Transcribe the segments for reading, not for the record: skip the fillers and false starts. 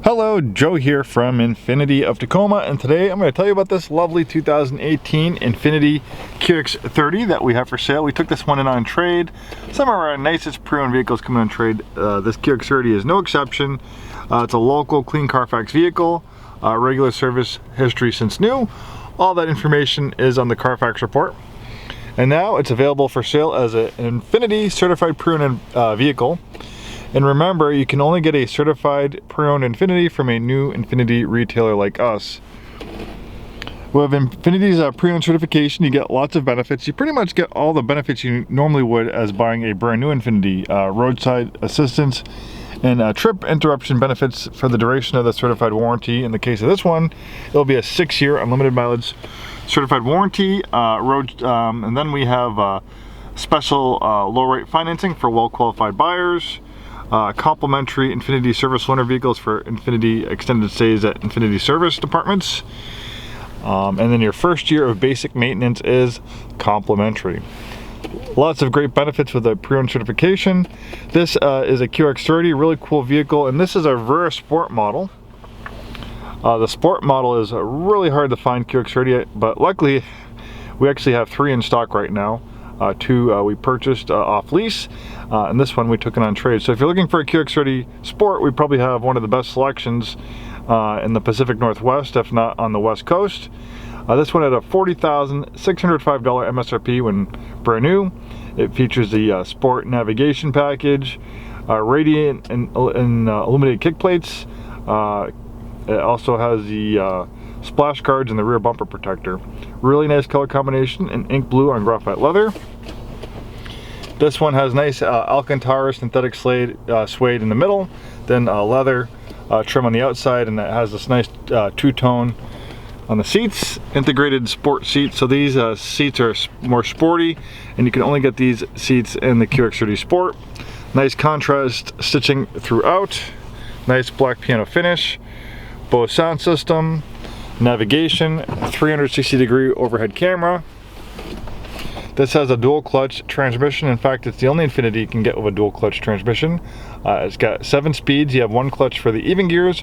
Hello, Joe here from Infiniti of Tacoma, and today I'm going to tell you about this lovely 2018 Infiniti QX30 that we have for sale. We took this one in on trade. Some of our nicest pre-owned vehicles come in on trade. This QX30 is no exception. It's a local clean Carfax vehicle, regular service history since new. All that information is on the Carfax report. And now it's available for sale as an Infiniti certified pre-owned vehicle. And remember, you can only get a certified pre-owned Infiniti from a new Infiniti retailer like us. With Infiniti's pre-owned certification, you get lots of benefits. You pretty much get all the benefits you normally would as buying a brand new Infiniti. Roadside assistance and trip interruption benefits for the duration of the certified warranty. In the case of this one, it'll be a 6-year unlimited mileage certified warranty. And then we have special low rate financing for well-qualified buyers. Complimentary Infiniti service loaner vehicles for Infiniti extended stays at Infiniti service departments. And then your first year of basic maintenance is complimentary. Lots of great benefits with the pre-owned certification. This is a QX30, really cool vehicle, and this is a rare sport model. The sport model is really hard to find QX30, but luckily we actually have 3 in stock right now. 2 we purchased off lease, and this one we took it on trade. So if you're looking for a QX30 Sport, we probably have one of the best selections in the Pacific Northwest, if not on the West Coast. This one had a $40,605 MSRP when brand new. It features the Sport navigation package, radiant and illuminated kick plates. It also has the splash guards and the rear bumper protector. Really nice color combination in ink blue on graphite leather. This one has nice Alcantara synthetic suede in the middle, then leather trim on the outside, and it has this nice two-tone on the seats, integrated sport seats. So these seats are more sporty, and you can only get these seats in the QX30 Sport. Nice contrast stitching throughout, nice black piano finish, Bose sound system, navigation, 360-degree overhead camera. This has a dual clutch transmission. In fact, it's the only Infiniti you can get with a dual clutch transmission. It's got 7 speeds. You have 1 clutch for the even gears,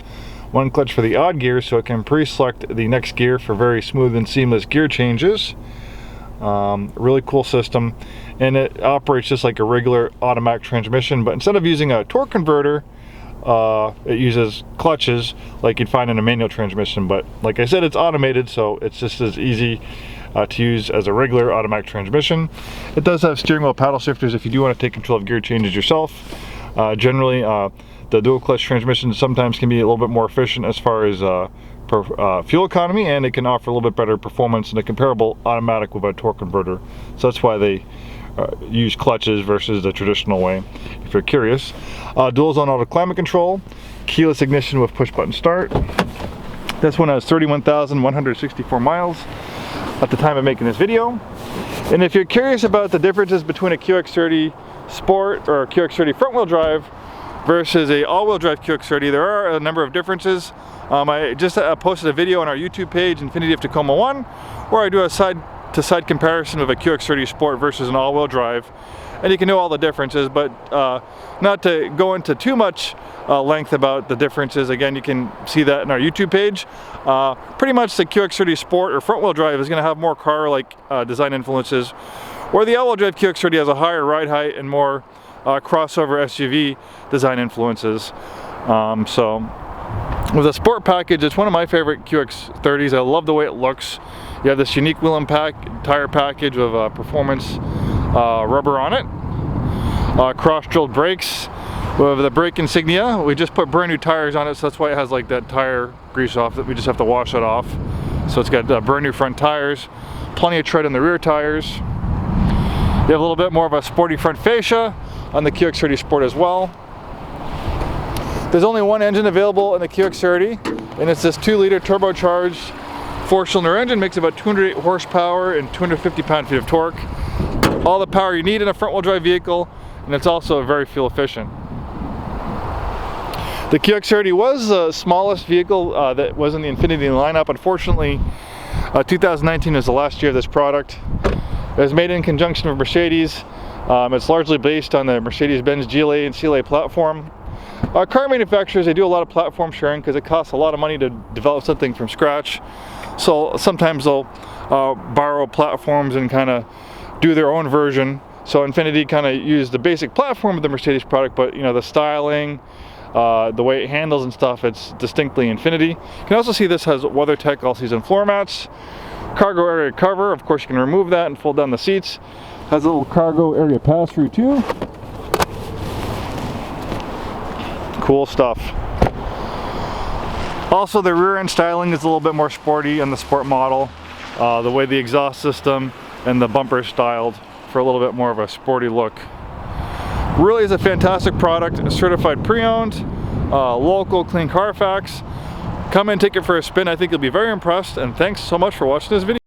1 clutch for the odd gears, so it can pre-select the next gear for very smooth and seamless gear changes. Really cool system, and it operates just like a regular automatic transmission, but instead of using a torque converter, it uses clutches like you'd find in a manual transmission. But like I said, it's automated, so it's just as easy to use as a regular automatic transmission. It does have steering wheel paddle shifters if you do want to take control of gear changes yourself. Generally, the dual clutch transmission sometimes can be a little bit more efficient as far as fuel economy, and it can offer a little bit better performance than a comparable automatic with a torque converter. So that's why they use clutches versus the traditional way, if you're curious. Dual zone auto climate control, keyless ignition with push button start. This one has 31,164 miles at the time of making this video. And if you're curious about the differences between a QX30 Sport or a QX30 front wheel drive versus a all-wheel drive QX30, there are a number of differences. I just posted a video on our YouTube page, Infiniti of Tacoma 1, where I do a side-to-side comparison of a QX30 Sport versus an all-wheel drive, and you can know all the differences, but not to go into too much length about the differences. Again, you can see that in our YouTube page. Pretty much the QX30 Sport or front wheel drive is going to have more car-like design influences, where the all-wheel drive QX30 has a higher ride height and more crossover SUV design influences. So with the Sport package, it's one of my favorite QX30s. I love the way it looks. You have this unique wheel and tire package with performance rubber on it. Cross-drilled brakes with the brake insignia. We just put brand new tires on it, so that's why it has like that tire grease off that we just have to wash it off. So it's got brand new front tires, plenty of tread on the rear tires. You have a little bit more of a sporty front fascia on the QX30 Sport as well. There's only one engine available in the QX30, and it's this 2-liter turbocharged 4-cylinder engine. Makes about 208 horsepower and 250 pound-feet of torque. All the power you need in a front-wheel drive vehicle, and it's also very fuel efficient. The QX30 was the smallest vehicle that was in the Infiniti lineup. Unfortunately, 2019 is the last year of this product. It was made in conjunction with Mercedes. It's largely based on the Mercedes-Benz GLA and CLA platform. Car manufacturers, they do a lot of platform sharing because it costs a lot of money to develop something from scratch. So sometimes they'll borrow platforms and kind of do their own version. So Infiniti kind of used the basic platform of the Mercedes product, but you know, the styling, the way it handles and stuff, it's distinctly Infiniti. You can also see this has WeatherTech all-season floor mats, cargo area cover. Of course, you can remove that and fold down the seats. Has a little cargo area pass-through too. Cool stuff. Also, the rear end styling is a little bit more sporty on the Sport model. The way the exhaust system and the bumper is styled for a little bit more of a sporty look. Really is a fantastic product, certified pre-owned, local, clean Carfax. Come and take it for a spin. I think you'll be very impressed, and thanks so much for watching this video.